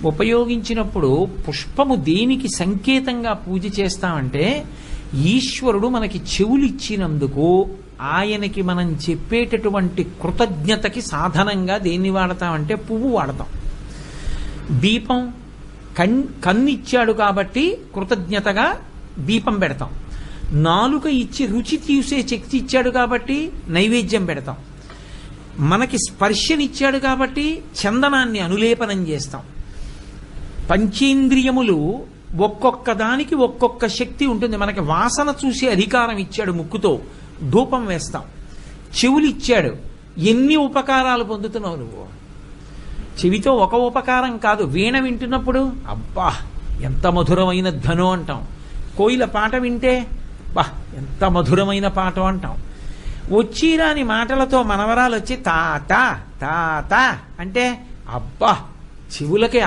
ఉపయోగించినప్పుడు పుష్పము దేనికి సంకేతంగా పూజ చేస్తామంటే ఈశ్వరుడు మనకి చెవులిచ్చినందుకు ఆయనకి మనం చెప్పేటటువంటి కృతజ్ఞతకి సాధనంగా దేన్ని వాడతామంటే పువ్వు వాడతాం. దీపం కన్నిచ్చాడు కాబట్టి కృతజ్ఞతగా దీపం పెడతాం. నాలుక ఇచ్చి రుచి తీసే శక్తి ఇచ్చాడు కాబట్టి నైవేద్యం పెడతాం. మనకి స్పర్శనిచ్చాడు కాబట్టి చందనాన్ని అనులేపనం చేస్తాం. పంచేంద్రియములు ఒక్కొక్క దానికి ఒక్కొక్క శక్తి ఉంటుంది. మనకి వాసన చూసే అధికారం ఇచ్చాడు, ముక్కుతో ధూపం వేస్తాం. చెవులు ఇచ్చాడు, ఎన్ని ఉపకారాలు పొందుతున్నావు నువ్వు. చెవితో ఒక ఉపకారం కాదు, వీణ వింటున్నప్పుడు అబ్బా ఎంత మధురమైన ధను అంటాం. కోయిల పాట వింటే బా ఎంత మధురమైన పాట అంటాం. వచ్చిరాని మాటలతో మనవరాలు వచ్చి తాత తాత అంటే అబ్బా చెవులకి